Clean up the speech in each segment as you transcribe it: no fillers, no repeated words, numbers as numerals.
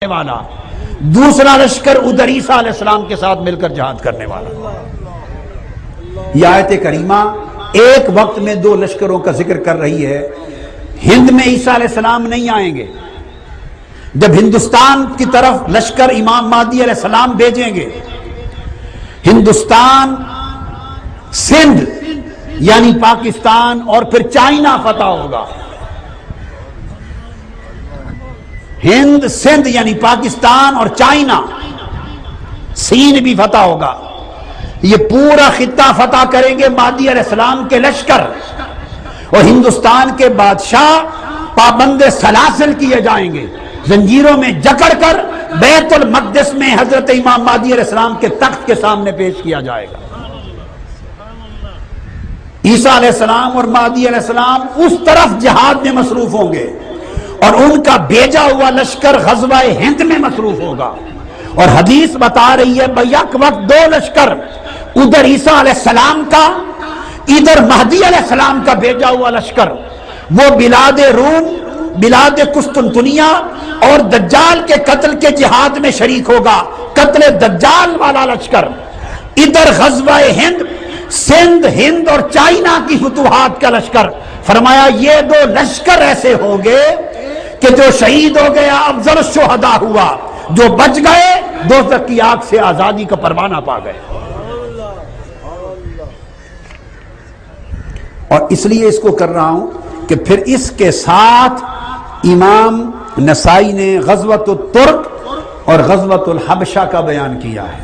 والا، دوسرا لشکر ادھر عیسیٰ علیہ السلام کے ساتھ مل کر جہاد کرنے والا۔ یہ آیت کریمہ ایک وقت میں دو لشکروں کا ذکر کر رہی ہے۔ ہند میں عیسیٰ علیہ السلام نہیں آئیں گے، جب ہندوستان کی طرف لشکر امام مہدی علیہ السلام بھیجیں گے، ہندوستان، سندھ یعنی پاکستان اور پھر چائنا فتح ہوگا۔ ہند، سندھ یعنی پاکستان اور چائنا، سین بھی فتح ہوگا۔ یہ پورا خطہ فتح کریں گے مہدی علیہ السلام کے لشکر، اور ہندوستان کے بادشاہ پابند سلاسل کیے جائیں گے، زنجیروں میں جکڑ کر بیت المقدس میں حضرت امام مہدی علیہ السلام کے تخت کے سامنے پیش کیا جائے گا۔ عیسیٰ علیہ السلام اور مہدی علیہ السلام اس طرف جہاد میں مصروف ہوں گے، اور ان کا بھیجا ہوا لشکر غزوہ ہند میں مصروف ہوگا۔ اور حدیث بتا رہی ہے بیک وقت دو لشکر، ادھر عیسیٰ علیہ السلام کا، ادھر مہدی علیہ السلام کا بھیجا ہوا لشکر، وہ بلاد روم، بلاد قسطنطنیہ اور دجال کے قتل کے جہاد میں شریک ہوگا، قتل دجال والا لشکر۔ ادھر غزوہ ہند، سندھ، ہند اور چائنا کی فتوحات کا لشکر۔ فرمایا یہ دو لشکر ایسے ہوں گے کہ جو شہید ہو گیا افضل الشہداء ہوا، جو بچ گئے دوزخ کی آگ سے آزادی کا پروانہ پا گئے۔ اور اس لیے اس کو کر رہا ہوں کہ پھر اس کے ساتھ امام نسائی نے غزوۃ الترک اور غزوۃ الحبشہ کا بیان کیا ہے،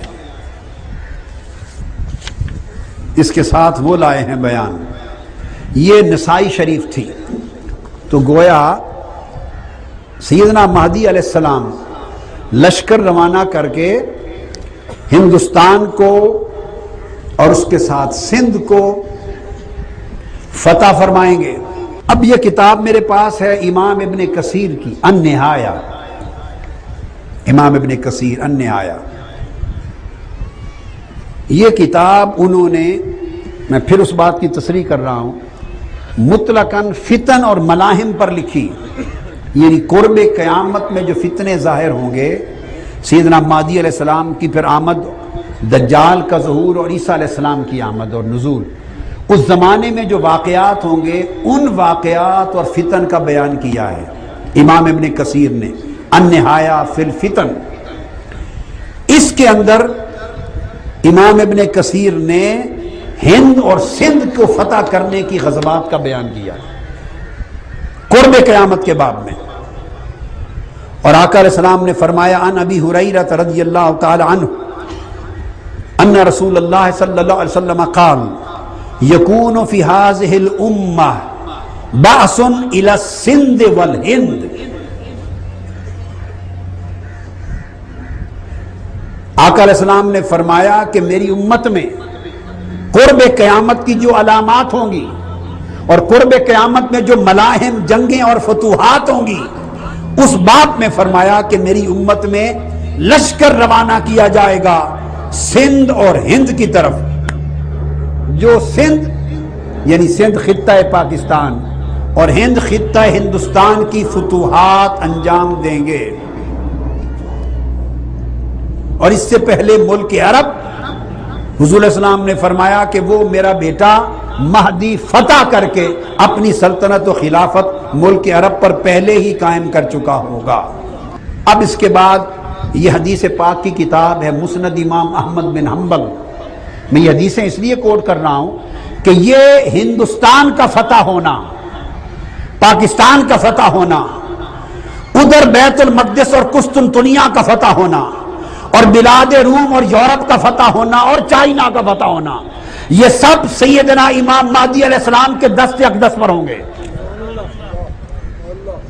اس کے ساتھ وہ لائے ہیں بیان۔ یہ نسائی شریف تھی، تو گویا سیدنا مہدی علیہ السلام لشکر روانہ کر کے ہندوستان کو اور اس کے ساتھ سندھ کو فتح فرمائیں گے۔ اب یہ کتاب میرے پاس ہے امام ابن کثیر کی النہایہ، امام ابن کثیر النہایہ۔ یہ کتاب انہوں نے، میں پھر اس بات کی تصریح کر رہا ہوں، مطلقاً فتن اور ملاحم پر لکھی، یعنی قرب قیامت میں جو فتنے ظاہر ہوں گے، سیدنا مہدی علیہ السلام کی پھر آمد، دجال کا ظہور اور عیسیٰ علیہ السلام کی آمد اور نزول، اس زمانے میں جو واقعات ہوں گے ان واقعات اور فتن کا بیان کیا ہے امام ابن کثیر نے النہایہ فی الفتن۔ اس کے اندر امام ابن کثیر نے ہند اور سندھ کو فتح کرنے کی غزوات کا بیان کیا قرب قیامت کے باب میں۔ اور آقا علیہ السلام نے فرمایا عن ابی ہریرہ رضی اللہ تعالی عنہ ان رسول اللہ صلی اللہ علیہ وسلم قال یکون فی ہذہ الامہ بعث الی السندھ والہند۔ آقا علیہ السلام نے فرمایا کہ میری امت میں قرب قیامت کی جو علامات ہوں گی اور قرب قیامت میں جو ملاحم، جنگیں اور فتوحات ہوں گی، اس باب میں فرمایا کہ میری امت میں لشکر روانہ کیا جائے گا سندھ اور ہند کی طرف۔ جو سندھ یعنی سندھ خطہ پاکستان اور ہند خطہ ہندوستان کی فتوحات انجام دیں گے۔ اور اس سے پہلے ملک عرب، حضور علیہ السلام نے فرمایا کہ وہ میرا بیٹا مہدی فتح کر کے اپنی سلطنت و خلافت ملک عرب پر پہلے ہی قائم کر چکا ہوگا۔ اب اس کے بعد یہ حدیث پاک کی کتاب ہے مسند امام احمد بن حنبل۔ میں یہ حدیثیں اس لیے کوٹ کر رہا ہوں کہ یہ ہندوستان کا فتح ہونا، پاکستان کا فتح ہونا، ادھر بیت المقدس اور قسطنطنیہ کا فتح ہونا، اور بلاد روم اور یورپ کا فتح ہونا اور چائنا کا فتح ہونا، یہ سب سیدنا امام مہدی علیہ السلام کے دست اقدس پر ہوں گے۔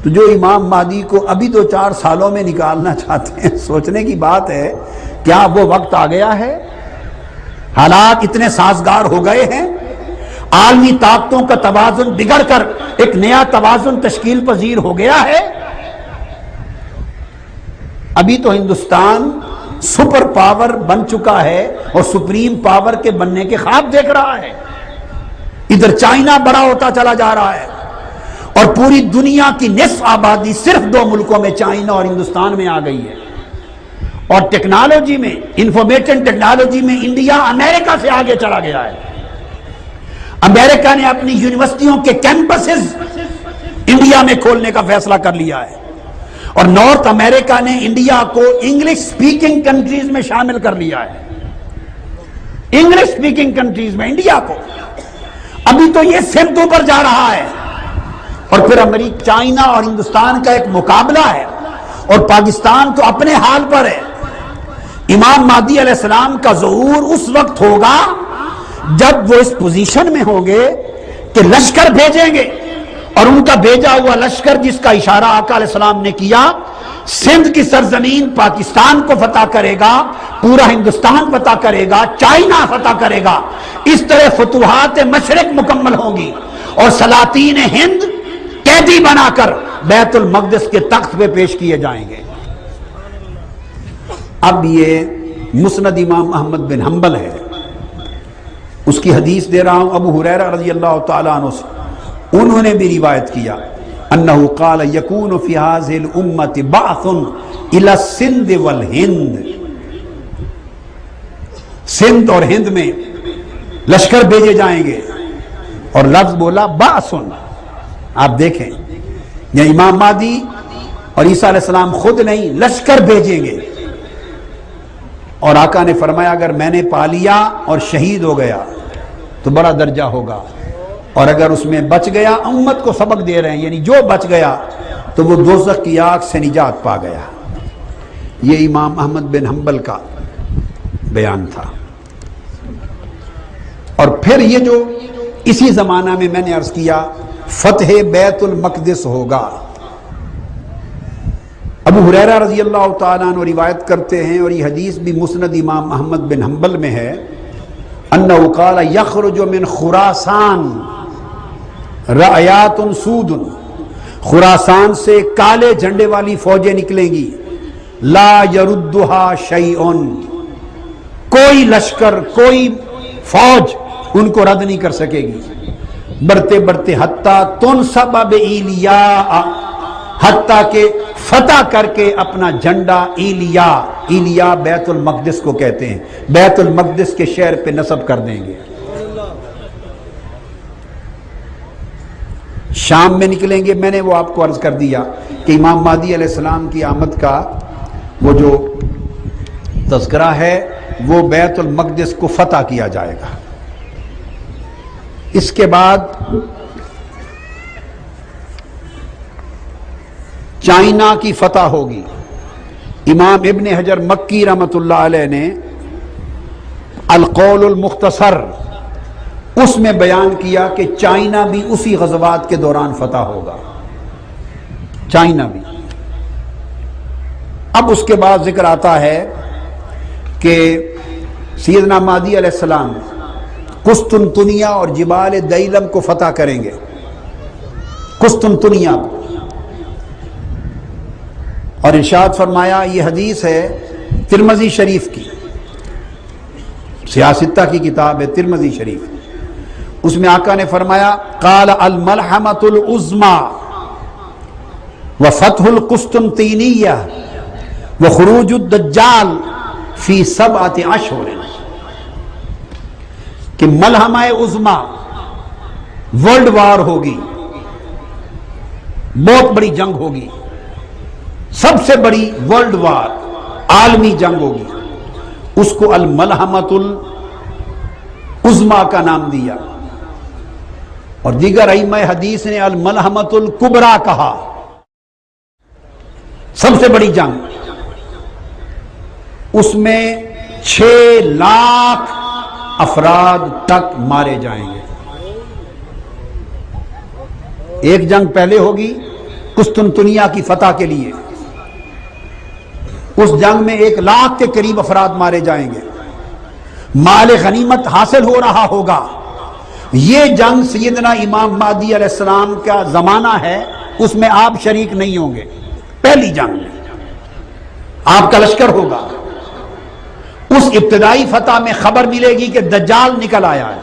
تو جو امام مہدی کو ابھی 2-4 سالوں میں نکالنا چاہتے ہیں، سوچنے کی بات ہے، کیا وہ وقت آ گیا ہے؟ حالات اتنے سازگار ہو گئے ہیں، عالمی طاقتوں کا توازن بگڑ کر ایک نیا توازن تشکیل پذیر ہو گیا ہے۔ ابھی تو ہندوستان سپر پاور بن چکا ہے اور سپریم پاور کے بننے کے خواب دیکھ رہا ہے، ادھر چائنا بڑا ہوتا چلا جا رہا ہے، اور پوری دنیا کی نصف آبادی صرف 2 ملکوں میں چائنا اور ہندوستان میں آ گئی ہے، اور ٹیکنالوجی میں، انفارمیشن ٹیکنالوجی میں انڈیا امریکہ سے آگے چلا گیا ہے۔ امریکہ نے اپنی یونیورسٹیوں کے کیمپسز انڈیا میں کھولنے کا فیصلہ کر لیا ہے، اور نارتھ امریکہ نے انڈیا کو انگلش سپیکنگ کنٹریز میں شامل کر لیا ہے۔ انگلش سپیکنگ کنٹریز میں انڈیا کو، ابھی تو یہ سمت اوپر جا رہا ہے، اور پھر امریکہ، چائنا اور ہندوستان کا ایک مقابلہ ہے، اور پاکستان تو اپنے حال پر ہے۔ امام مہدی علیہ السلام کا ظہور اس وقت ہوگا جب وہ اس پوزیشن میں ہوں گے کہ لشکر بھیجیں گے، اور ان کا بھیجا ہوا لشکر جس کا اشارہ آقا علیہ السلام نے کیا، سندھ کی سرزمین پاکستان کو فتح کرے گا، پورا ہندوستان فتح کرے گا، چائنا فتح کرے گا۔ اس طرح فتوحات مشرق مکمل ہوں گی، اور سلاطین ہند قیدی بنا کر بیت المقدس کے تخت پہ پیش کیے جائیں گے۔ اب یہ مسند امام احمد بن حنبل ہے، اس کی حدیث دے رہا ہوں ابو ہریرہ رضی اللہ تعالیٰ عنہ سے، انہوں نے بھی روایت کیا انہ قال یکون فی هذه الامة بعث الى السند والہند، سندھ اور ہند میں لشکر بھیجے جائیں گے، اور لفظ بولا بعث۔ آپ دیکھیں یہ امام مہدی اور عیسیٰ علیہ السلام خود نہیں، لشکر بھیجیں گے، اور آقا نے فرمایا اگر میں نے پا لیا اور شہید ہو گیا تو بڑا درجہ ہوگا، اور اگر اس میں بچ گیا، امت کو سبق دے رہے ہیں، یعنی جو بچ گیا تو وہ دوزخ کی آگ سے نجات پا گیا۔ یہ امام احمد بن حنبل کا بیان تھا۔ اور پھر یہ جو اسی زمانہ میں نے عرض کیا فتح بیت المقدس ہوگا۔ ابو ہریرہ رضی اللہ تعالیٰ عنہ روایت کرتے ہیں، اور یہ حدیث بھی مسند امام احمد بن حنبل میں ہے، انہ قال یخرج من خراسان رعیات سود، خراسان سے کالے جھنڈے والی فوجیں نکلیں گی، لا یردھا شیء، کوئی لشکر، کوئی فوج ان کو رد نہیں کر سکے گی، بڑھتے بڑھتے حتیٰ تنصب بایلیاء، حتیٰ کہ فتح کر کے اپنا جھنڈا ایلیا بیت المقدس کو کہتے ہیں، بیت المقدس کے شہر پہ نصب کر دیں گے۔ شام میں نکلیں گے، میں نے وہ آپ کو عرض کر دیا کہ امام مہدی علیہ السلام کی آمد کا وہ جو تذکرہ ہے وہ بیت المقدس کو فتح کیا جائے گا۔ اس کے بعد چائنا کی فتح ہوگی۔ امام ابن حجر مکی رحمۃ اللہ علیہ نے القول المختصر اس میں بیان کیا کہ چائنا بھی اسی غزوات کے دوران فتح ہوگا، چائنا بھی۔ اب اس کے بعد ذکر آتا ہے کہ سیدنا مہدی علیہ السلام قسطنطنیہ اور جبال دیلم کو فتح کریں گے، قسطنطنیہ کو، اور ارشاد فرمایا، یہ حدیث ہے ترمذی شریف کی، سیاستہ کی کتاب ہے ترمذی شریف، اس میں آقا نے فرمایا قال الملحمۃ العظمی وفتح القسطنطینیہ وخروج الدجال فی 7 اشہر، کہ ملحمہ عظمی ورلڈ وار ہوگی، بہت بڑی جنگ ہوگی، سب سے بڑی ورلڈ وار، عالمی جنگ ہوگی، اس کو الملحمۃ العظمی کا نام دیا، اور دیگر ائمہ حدیث نے الملحمۃ الکبریٰ کہا، سب سے بڑی جنگ۔ اس میں 6 لاکھ افراد تک مارے جائیں گے۔ ایک جنگ پہلے ہوگی قسطنطنیہ کی فتح کے لیے، اس جنگ میں 1 لاکھ کے قریب افراد مارے جائیں گے، مال غنیمت حاصل ہو رہا ہوگا۔ یہ جنگ سیدنا امام مہدی علیہ السلام کا زمانہ ہے، اس میں آپ شریک نہیں ہوں گے، پہلی جنگ میں آپ کا لشکر ہوگا۔ اس ابتدائی فتح میں خبر ملے گی کہ دجال نکل آیا ہے،